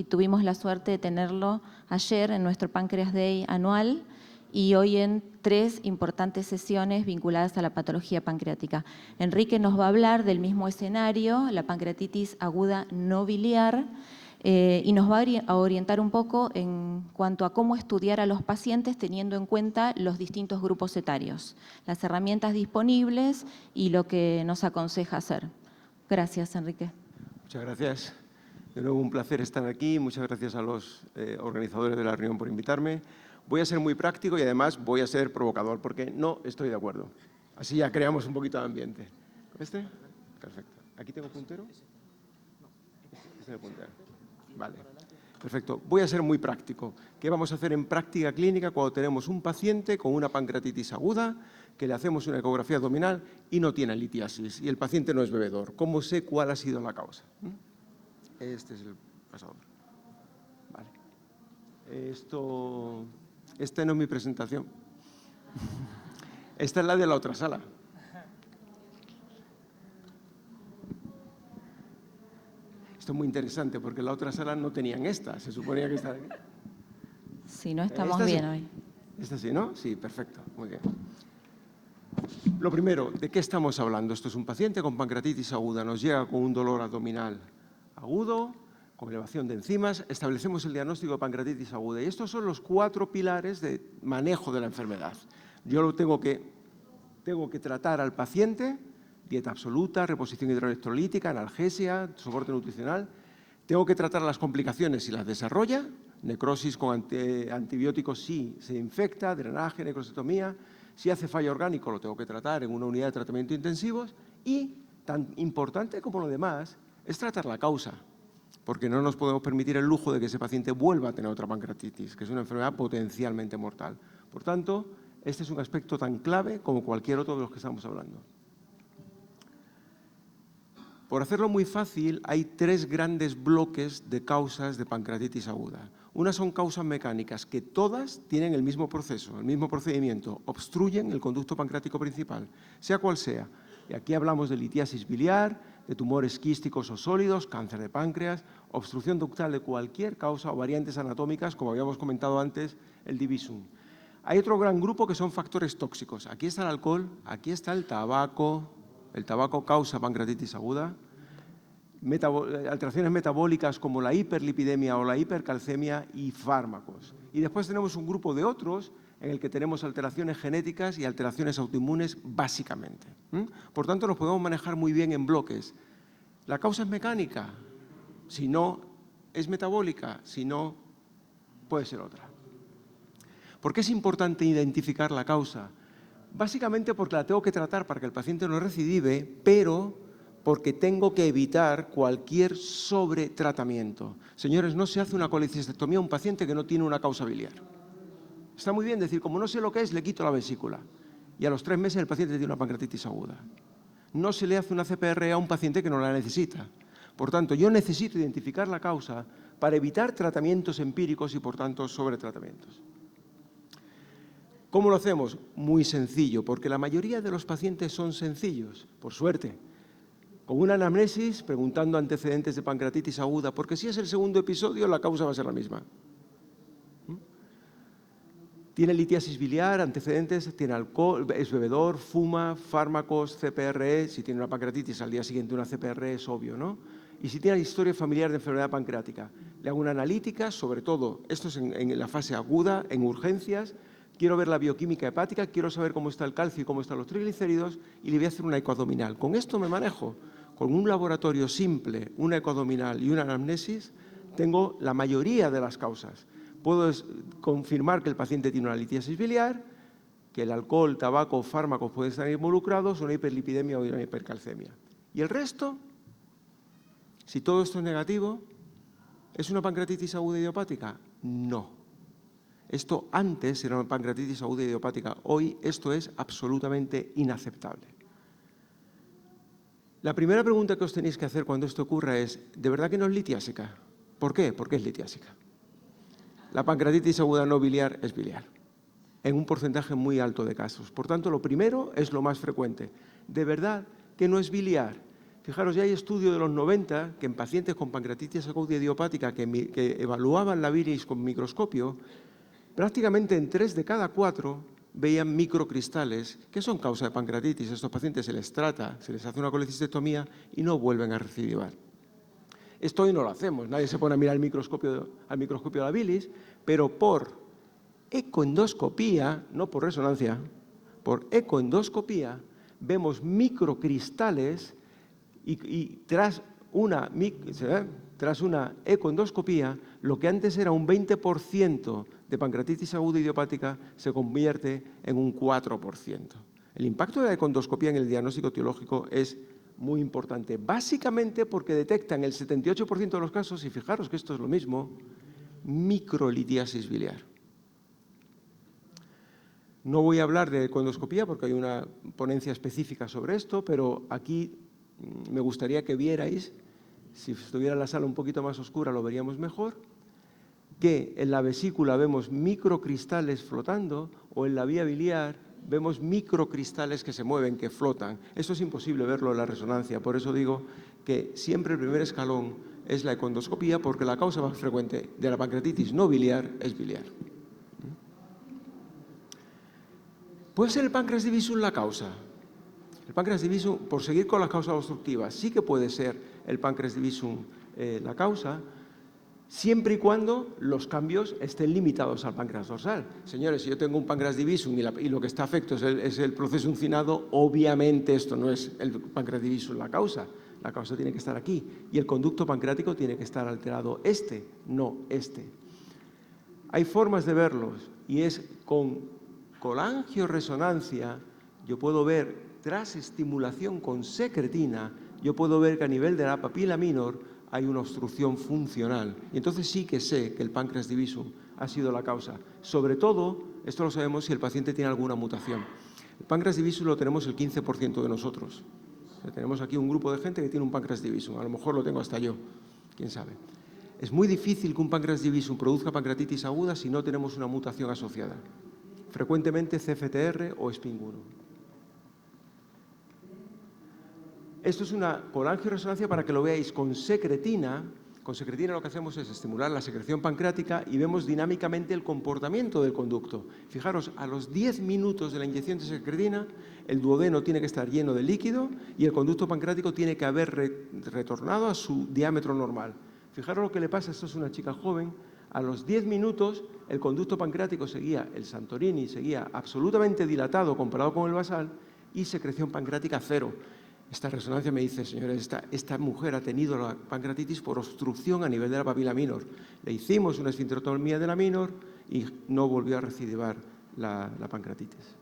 y tuvimos la suerte de tenerlo ayer en nuestro Pancreas Day anual y hoy en 3 importantes sesiones vinculadas a la patología pancreática. Enrique nos va a hablar del mismo escenario, la pancreatitis aguda no biliar, y nos va a orientar un poco en cuanto a cómo estudiar a los pacientes teniendo en cuenta los distintos grupos etarios, las herramientas disponibles y lo que nos aconseja hacer. Gracias, Enrique. Muchas gracias. De nuevo, un placer estar aquí. Muchas gracias a los organizadores de la reunión por invitarme. Voy a ser muy práctico y además voy a ser provocador porque no estoy de acuerdo. Así ya creamos un poquito de ambiente. ¿Este? Perfecto. ¿Aquí tengo puntero? Este es el puntero. Vale. Perfecto. Voy a ser muy práctico. ¿Qué vamos a hacer en práctica clínica cuando tenemos un paciente con una pancreatitis aguda, que le hacemos una ecografía abdominal y no tiene litiasis y el paciente no es bebedor? ¿Cómo sé cuál ha sido la causa? Este es el pasador. Vale. Esta no es mi presentación. Esta es la de la otra sala. Esto es muy interesante porque en la otra sala no tenían esta. Se suponía que esta de aquí. Sí, no estamos bien hoy. Esta sí, ¿no? Sí, perfecto. Muy bien. Lo primero, ¿de qué estamos hablando? Esto es un paciente con pancreatitis aguda. Nos llega con un dolor abdominal agudo, con elevación de enzimas. Establecemos el diagnóstico de pancreatitis aguda. Y estos son los 4 pilares de manejo de la enfermedad. Yo tengo que tratar al paciente: dieta absoluta, reposición hidroelectrolítica, analgesia, soporte nutricional. Tengo que tratar las complicaciones si las desarrolla, necrosis con antibióticos si se infecta, drenaje, necrocetomía. Si hace fallo orgánico, lo tengo que tratar en una unidad de tratamiento intensivos. Y, tan importante como lo demás, es tratar la causa, porque no nos podemos permitir el lujo de que ese paciente vuelva a tener otra pancreatitis, que es una enfermedad potencialmente mortal. Por tanto, este es un aspecto tan clave como cualquier otro de los que estamos hablando. Por hacerlo muy fácil, hay 3 grandes bloques de causas de pancreatitis aguda. Unas son causas mecánicas, que todas tienen el mismo proceso, el mismo procedimiento, obstruyen el conducto pancreático principal, sea cual sea. Y aquí hablamos de litiasis biliar, de tumores quísticos o sólidos, cáncer de páncreas, obstrucción ductal de cualquier causa o variantes anatómicas, como habíamos comentado antes, el divisum. Hay otro gran grupo que son factores tóxicos. Aquí está el alcohol, aquí está el tabaco. El tabaco causa pancreatitis aguda. Alteraciones metabólicas como la hiperlipidemia o la hipercalcemia y fármacos. Y después tenemos un grupo de otros en el que tenemos alteraciones genéticas y alteraciones autoinmunes básicamente. Por tanto, nos podemos manejar muy bien en bloques. La causa es mecánica, si no es metabólica, si no puede ser otra. ¿Por qué es importante identificar la causa? Básicamente porque la tengo que tratar para que el paciente no recidive, pero porque tengo que evitar cualquier sobretratamiento. Señores, no se hace una colecistectomía a un paciente que no tiene una causa biliar. Está muy bien decir, como no sé lo que es, le quito la vesícula. Y a los 3 meses el paciente tiene una pancreatitis aguda. No se le hace una CPR a un paciente que no la necesita. Por tanto, yo necesito identificar la causa para evitar tratamientos empíricos y, por tanto, sobretratamientos. ¿Cómo lo hacemos? Muy sencillo, porque la mayoría de los pacientes son sencillos, por suerte. Con una anamnesis, preguntando antecedentes de pancreatitis aguda, porque si es el segundo episodio, la causa va a ser la misma. Tiene litiasis biliar, antecedentes, tiene alcohol, es bebedor, fuma, fármacos, CPRE. Si tiene una pancreatitis, al día siguiente una CPRE es obvio, ¿no? Y si tiene historia familiar de enfermedad pancreática. Le hago una analítica, sobre todo, esto es en la fase aguda, en urgencias. Quiero ver la bioquímica hepática, quiero saber cómo está el calcio y cómo están los triglicéridos y le voy a hacer una ecoabdominal. Con esto me manejo. Con un laboratorio simple, una ecoabdominal y una anamnesis, tengo la mayoría de las causas. Puedo confirmar que el paciente tiene una litiasis biliar, que el alcohol, tabaco o fármacos pueden estar involucrados, una hiperlipidemia o una hipercalcemia. ¿Y el resto? Si todo esto es negativo, ¿es una pancreatitis aguda idiopática? No. Esto antes era una pancreatitis aguda idiopática. Hoy esto es absolutamente inaceptable. La primera pregunta que os tenéis que hacer cuando esto ocurra es, ¿de verdad que no es litiásica? ¿Por qué? Porque es litiásica. La pancreatitis aguda no biliar es biliar, en un porcentaje muy alto de casos. Por tanto, lo primero es lo más frecuente. ¿De verdad que no es biliar? Fijaros, ya hay estudios de los 90 que en pacientes con pancreatitis aguda idiopática que evaluaban la bilis con microscopio, prácticamente en 3 de cada 4 veían microcristales que son causa de pancreatitis. A estos pacientes se les trata, se les hace una colecistectomía y no vuelven a recidivar. Esto hoy no lo hacemos, nadie se pone a mirar al microscopio de la bilis, pero por ecoendoscopía, no por resonancia, por ecoendoscopía vemos microcristales y tras una ecoendoscopía, lo que antes era un 20% de pancreatitis aguda idiopática se convierte en un 4%. El impacto de la ecoendoscopía en el diagnóstico etiológico es muy importante, básicamente porque detectan el 78% de los casos, y fijaros que esto es lo mismo, microlitiasis biliar. No voy a hablar de ecoendoscopía porque hay una ponencia específica sobre esto, pero aquí me gustaría que vierais, si estuviera la sala un poquito más oscura lo veríamos mejor, que en la vesícula vemos microcristales flotando o en la vía biliar vemos microcristales que se mueven, que flotan. Esto es imposible verlo en la resonancia, por eso digo que siempre el primer escalón es la ecoendoscopía porque la causa más frecuente de la pancreatitis no biliar es biliar. ¿Puede ser el páncreas divisum la causa? El páncreas divisum, por seguir con las causas obstructivas, sí que puede ser el páncreas divisum la causa, siempre y cuando los cambios estén limitados al páncreas dorsal. Señores, si yo tengo un páncreas divisum y lo que está afecto es el proceso uncinado, obviamente esto no es el páncreas divisum la causa tiene que estar aquí y el conducto pancreático tiene que estar alterado, no este. Hay formas de verlos y es con colangioresonancia, yo puedo ver, tras estimulación con secretina, yo puedo ver que a nivel de la papila minor hay una obstrucción funcional. Y entonces sí que sé que el páncreas divisum ha sido la causa. Sobre todo, esto lo sabemos si el paciente tiene alguna mutación. El páncreas divisum lo tenemos el 15% de nosotros. O sea, tenemos aquí un grupo de gente que tiene un páncreas divisum. A lo mejor lo tengo hasta yo, quién sabe. Es muy difícil que un páncreas divisum produzca pancreatitis aguda si no tenemos una mutación asociada. Frecuentemente CFTR o SPIN1. Esto es una colangioresonancia para que lo veáis con secretina. Con secretina lo que hacemos es estimular la secreción pancreática y vemos dinámicamente el comportamiento del conducto. Fijaros, a los 10 minutos de la inyección de secretina, el duodeno tiene que estar lleno de líquido y el conducto pancreático tiene que haber retornado a su diámetro normal. Fijaros lo que le pasa, esto es una chica joven, a los 10 minutos el conducto pancreático seguía, el Santorini seguía absolutamente dilatado comparado con el basal y secreción pancreática cero. Esta resonancia me dice, señores, esta mujer ha tenido la pancreatitis por obstrucción a nivel de la papila minor. Le hicimos una esfinterotomía de la minor y no volvió a recidivar la pancreatitis.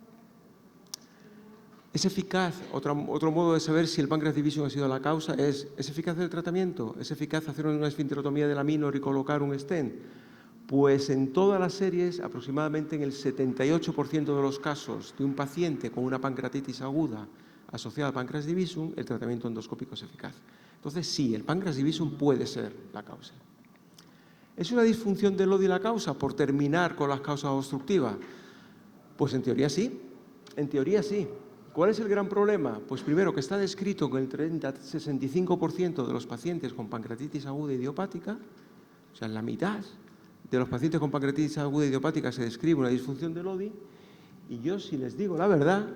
¿Es eficaz? Otro modo de saber si el páncreas divisum ha sido la causa ¿es eficaz el tratamiento? ¿Es eficaz hacer una esfinterotomía de la minor y colocar un stent? Pues en todas las series, aproximadamente en el 78% de los casos de un paciente con una pancreatitis aguda asociada al páncreas divisum, el tratamiento endoscópico es eficaz. Entonces, sí, el páncreas divisum puede ser la causa. ¿Es una disfunción del LODI la causa por terminar con las causas obstructivas? Pues en teoría sí, ¿Cuál es el gran problema? Pues primero que está descrito que el 30-65% de los pacientes con pancreatitis aguda idiopática, o sea, en la mitad de los pacientes con pancreatitis aguda idiopática se describe una disfunción del LODI, y yo, si les digo la verdad,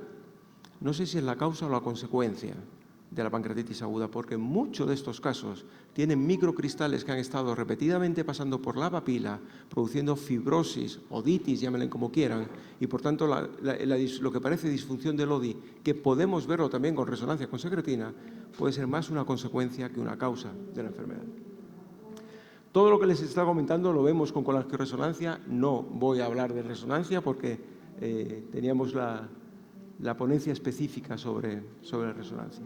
no sé si es la causa o la consecuencia de la pancreatitis aguda, porque muchos de estos casos tienen microcristales que han estado repetidamente pasando por la papila, produciendo fibrosis, oditis, llámenle como quieran, y por tanto lo que parece disfunción del LODI, que podemos verlo también con resonancia con secretina, puede ser más una consecuencia que una causa de la enfermedad. Todo lo que les está comentando lo vemos con colangioresonancia. No voy a hablar de resonancia porque teníamos la ponencia específica sobre resonancia.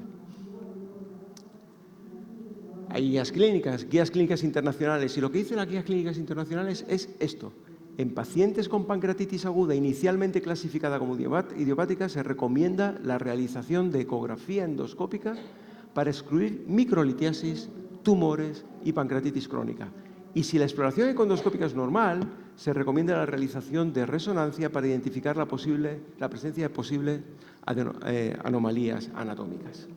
Hay guías clínicas internacionales, y lo que dicen las guías clínicas internacionales es esto. En pacientes con pancreatitis aguda inicialmente clasificada como idiopática se recomienda la realización de ecografía endoscópica para excluir microlitiasis, tumores y pancreatitis crónica. Y si la exploración ecoendoscópica es normal, se recomienda la realización de resonancia para identificar la presencia de posibles anomalías anatómicas.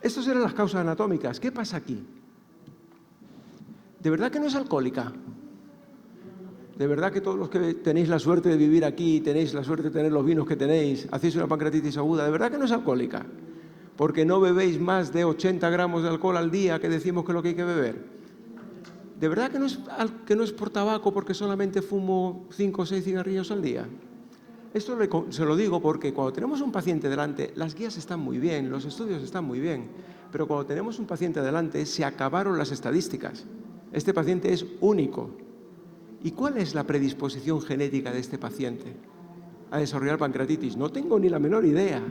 Estas eran las causas anatómicas. ¿Qué pasa aquí? ¿De verdad que no es alcohólica? ¿De verdad que todos los que tenéis la suerte de vivir aquí, tenéis la suerte de tener los vinos que tenéis, hacéis una pancreatitis aguda? ¿De verdad que no es alcohólica? Porque no bebéis más de 80 gramos de alcohol al día, que decimos que es lo que hay que beber. ¿De verdad que no es por tabaco, porque solamente fumo 5 o 6 cigarrillos al día? Esto se lo digo porque cuando tenemos un paciente delante, las guías están muy bien, los estudios están muy bien, pero cuando tenemos un paciente delante, se acabaron las estadísticas. Este paciente es único. ¿Y cuál es la predisposición genética de este paciente a desarrollar pancreatitis? No tengo ni la menor idea.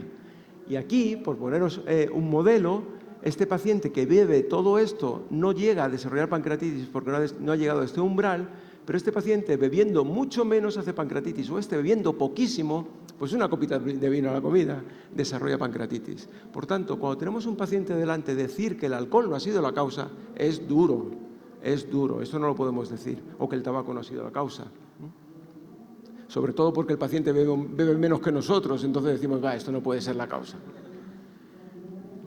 Y aquí, por poneros un modelo, este paciente que bebe todo esto no llega a desarrollar pancreatitis porque no ha llegado a este umbral, pero este paciente bebiendo mucho menos hace pancreatitis, o este bebiendo poquísimo, pues una copita de vino a la comida, desarrolla pancreatitis. Por tanto, cuando tenemos un paciente delante, decir que el alcohol no ha sido la causa es duro. Es duro, esto no lo podemos decir, o que el tabaco no ha sido la causa. Sobre todo porque el paciente bebe menos que nosotros, entonces decimos, esto no puede ser la causa.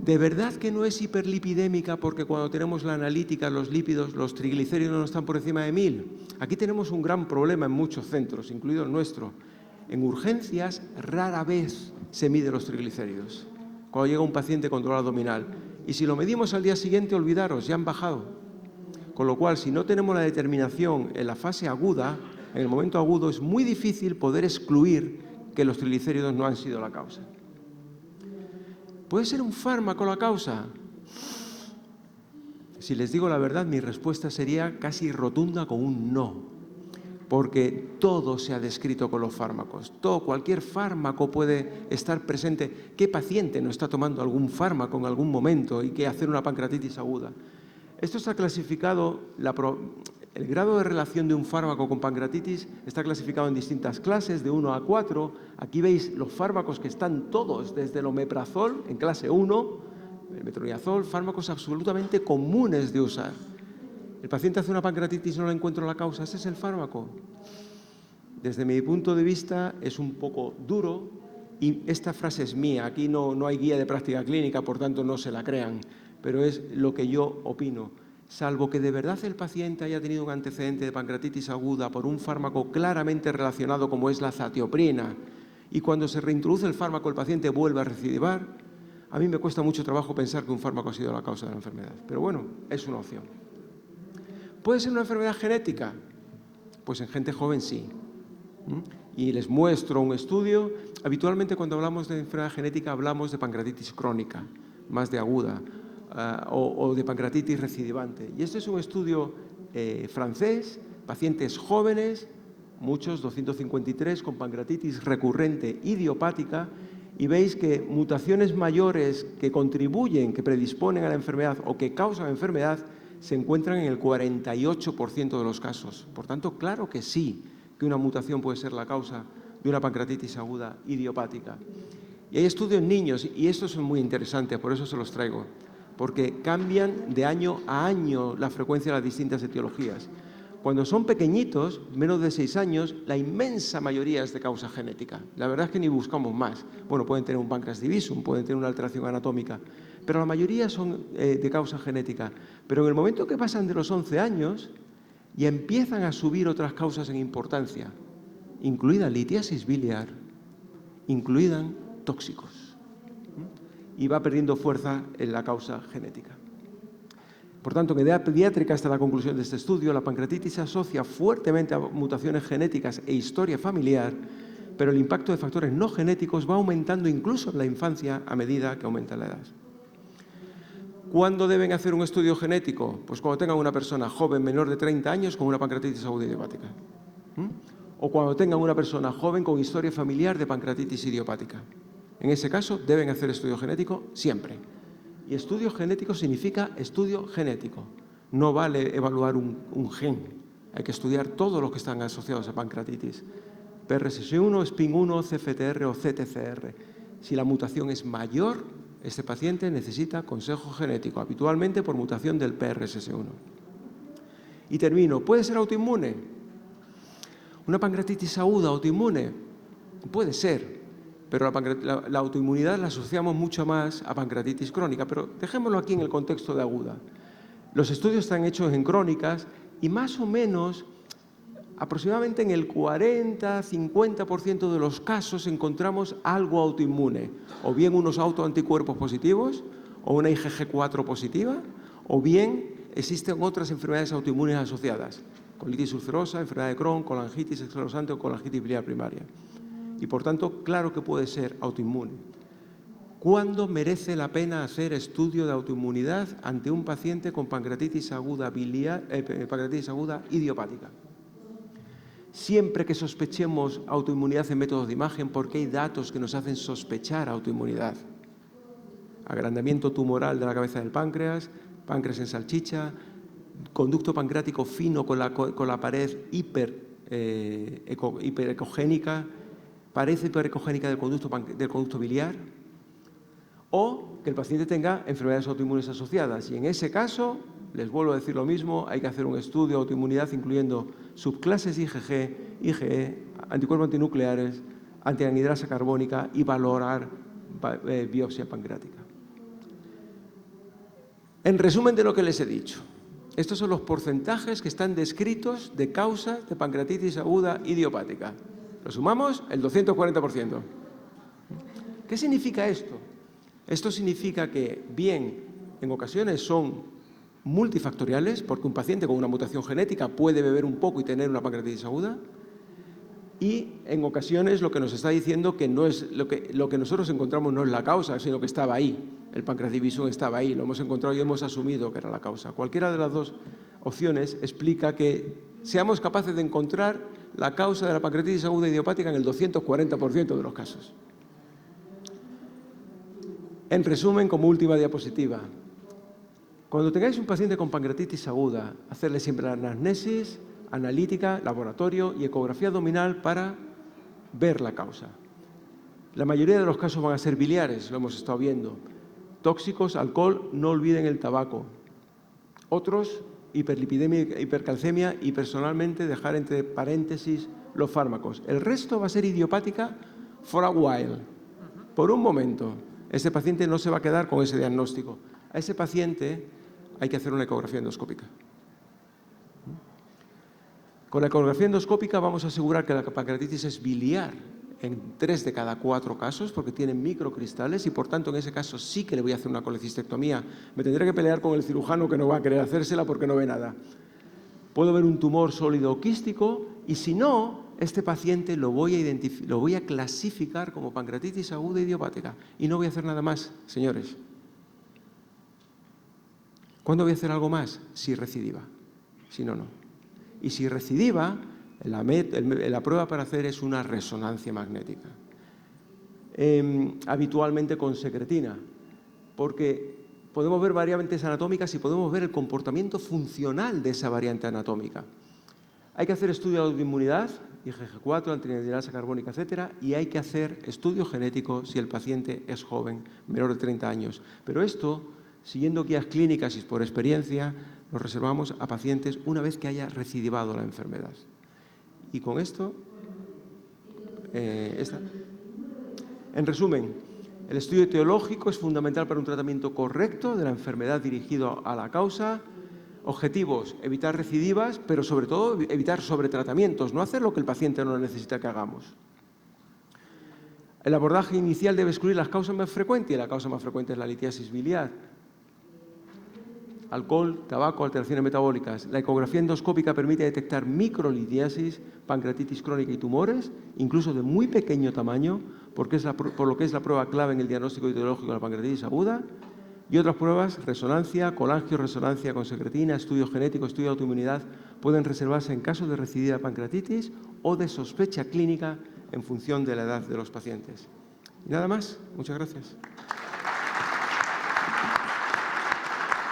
¿De verdad que no es hiperlipidémica porque cuando tenemos la analítica, los lípidos, los triglicéridos no están por encima de 1000? Aquí tenemos un gran problema en muchos centros, incluido el nuestro. En urgencias rara vez se miden los triglicéridos cuando llega un paciente con dolor abdominal. Y si lo medimos al día siguiente, olvidaros, ya han bajado. Con lo cual, si no tenemos la determinación en la fase aguda, en el momento agudo, es muy difícil poder excluir que los triglicéridos no han sido la causa. ¿Puede ser un fármaco la causa? Si les digo la verdad, mi respuesta sería casi rotunda con un no, porque todo se ha descrito con los fármacos. cualquier fármaco puede estar presente. ¿Qué paciente no está tomando algún fármaco en algún momento y que hacer una pancreatitis aguda? Esto está clasificado, el grado de relación de un fármaco con pancreatitis está clasificado en distintas clases, de 1 a 4. Aquí veis los fármacos que están todos, desde el omeprazol, en clase 1, el metronidazol, fármacos absolutamente comunes de usar. El paciente hace una pancreatitis y no le encuentro la causa, ese es el fármaco. Desde mi punto de vista es un poco duro, y esta frase es mía, aquí no hay guía de práctica clínica, por tanto no se la crean, pero es lo que yo opino. Salvo que de verdad el paciente haya tenido un antecedente de pancreatitis aguda por un fármaco claramente relacionado como es la zatioprina, y cuando se reintroduce el fármaco el paciente vuelve a recidivar, a mí me cuesta mucho trabajo pensar que un fármaco ha sido la causa de la enfermedad. Pero bueno, es una opción. ¿Puede ser una enfermedad genética? Pues en gente joven sí. Y les muestro un estudio. Habitualmente cuando hablamos de enfermedad genética hablamos de pancreatitis crónica, más de aguda, o de pancreatitis recidivante. Y este es un estudio francés, pacientes jóvenes, muchos, 253, con pancreatitis recurrente idiopática, y veis que mutaciones mayores que contribuyen, que predisponen a la enfermedad o que causan enfermedad, se encuentran en el 48% de los casos. Por tanto, claro que sí, que una mutación puede ser la causa de una pancreatitis aguda idiopática. Y hay estudios en niños, y estos son muy interesantes, por eso se los traigo, porque cambian de año a año la frecuencia de las distintas etiologías. Cuando son pequeñitos, menos de 6 años, la inmensa mayoría es de causa genética. La verdad es que ni buscamos más. Bueno, pueden tener un páncreas divisum, pueden tener una alteración anatómica, pero la mayoría son de causa genética. Pero en el momento que pasan de los 11 años, ya empiezan a subir otras causas en importancia, incluida litiasis biliar, incluidas tóxicos. Y va perdiendo fuerza en la causa genética. Por tanto, en edad pediátrica, hasta la conclusión de este estudio, la pancreatitis se asocia fuertemente a mutaciones genéticas e historia familiar, pero el impacto de factores no genéticos va aumentando incluso en la infancia a medida que aumenta la edad. ¿Cuándo deben hacer un estudio genético? Pues cuando tengan una persona joven menor de 30 años con una pancreatitis aguda idiopática. O cuando tengan una persona joven con historia familiar de pancreatitis idiopática. En ese caso, deben hacer estudio genético siempre. Y estudio genético significa estudio genético. No vale evaluar un gen. Hay que estudiar todos los que están asociados a pancreatitis. PRSS1, SPIN1, CFTR o CTCR. Si la mutación es mayor, este paciente necesita consejo genético, habitualmente por mutación del PRSS1. Y termino. ¿Puede ser autoinmune? ¿Una pancreatitis aguda autoinmune? Puede ser. pero la autoinmunidad la asociamos mucho más a pancreatitis crónica, pero dejémoslo aquí en el contexto de aguda. Los estudios están hechos en crónicas y más o menos, aproximadamente en el 40-50% de los casos encontramos algo autoinmune, o bien unos autoanticuerpos positivos, o una IgG4 positiva, o bien existen otras enfermedades autoinmunes asociadas, colitis ulcerosa, enfermedad de Crohn, colangitis esclerosante o colangitis biliar primaria. Y por tanto, claro que puede ser autoinmune. ¿Cuándo merece la pena hacer estudio de autoinmunidad ante un paciente con pancreatitis aguda idiopática? Siempre que sospechemos autoinmunidad en métodos de imagen, porque hay datos que nos hacen sospechar autoinmunidad. Agrandamiento tumoral de la cabeza del páncreas, páncreas en salchicha, conducto pancreático fino con la pared hiperecogénica, pared hiperecogénica del conducto biliar, o que el paciente tenga enfermedades autoinmunes asociadas. Y en ese caso, les vuelvo a decir lo mismo, hay que hacer un estudio de autoinmunidad incluyendo subclases IgG, IgE, anticuerpos antinucleares, antianhidrasa carbónica y valorar biopsia pancreática. En resumen de lo que les he dicho, estos son los porcentajes que están descritos de causas de pancreatitis aguda idiopática. Lo sumamos, el 240%. ¿Qué significa esto? Esto significa que, bien, en ocasiones son multifactoriales, porque un paciente con una mutación genética puede beber un poco y tener una pancreatitis aguda, y en ocasiones lo que nos está diciendo que no es lo que nosotros encontramos no es la causa, sino que estaba ahí. El pancreatitis visum estaba ahí, lo hemos encontrado y hemos asumido que era la causa. Cualquiera de las dos opciones explica que seamos capaces de encontrar la causa de la pancreatitis aguda idiopática en el 240% de los casos. En resumen, como última diapositiva, cuando tengáis un paciente con pancreatitis aguda, hacerle siempre la anamnesis, analítica, laboratorio y ecografía abdominal para ver la causa. La mayoría de los casos van a ser biliares, lo hemos estado viendo. Tóxicos, alcohol, no olviden el tabaco. Otros, hiperlipidemia, hipercalcemia y personalmente dejar entre paréntesis los fármacos. El resto va a ser idiopática for a while, por un momento. Ese paciente no se va a quedar con ese diagnóstico. A ese paciente hay que hacer una ecografía endoscópica. Con la ecografía endoscópica vamos a asegurar que la pancreatitis es biliar en 3 de cada 4 casos, porque tienen microcristales y por tanto en ese caso sí que le voy a hacer una colecistectomía. Me tendré que pelear con el cirujano que no va a querer hacérsela porque no ve nada. Puedo ver un tumor sólido o quístico y si no, este paciente lo voy a clasificar como pancreatitis aguda idiopática y no voy a hacer nada más, señores. ¿Cuándo voy a hacer algo más? Si recidiva, si no, no. Y si recidiva, la prueba para hacer es una resonancia magnética, habitualmente con secretina, porque podemos ver variantes anatómicas y podemos ver el comportamiento funcional de esa variante anatómica. Hay que hacer estudio de autoinmunidad, IgG4, antianhidrasa carbónica, etcétera, y hay que hacer estudio genético si el paciente es joven, menor de 30 años. Pero esto, siguiendo guías clínicas y por experiencia, lo reservamos a pacientes una vez que haya recidivado la enfermedad. Y con esto, en resumen, el estudio etiológico es fundamental para un tratamiento correcto de la enfermedad dirigido a la causa. Objetivos, evitar recidivas, pero sobre todo evitar sobretratamientos, no hacer lo que el paciente no necesita que hagamos. El abordaje inicial debe excluir las causas más frecuentes y la causa más frecuente es la litiasis biliar. Alcohol, tabaco, alteraciones metabólicas. La ecografía endoscópica permite detectar microlitiasis, pancreatitis crónica y tumores, incluso de muy pequeño tamaño, por lo que es la prueba clave en el diagnóstico etiológico de la pancreatitis aguda. Y otras pruebas, resonancia, colangioresonancia con secretina, estudio genético, estudio de autoinmunidad, pueden reservarse en caso de recidiva pancreatitis o de sospecha clínica en función de la edad de los pacientes. Y nada más. Muchas gracias.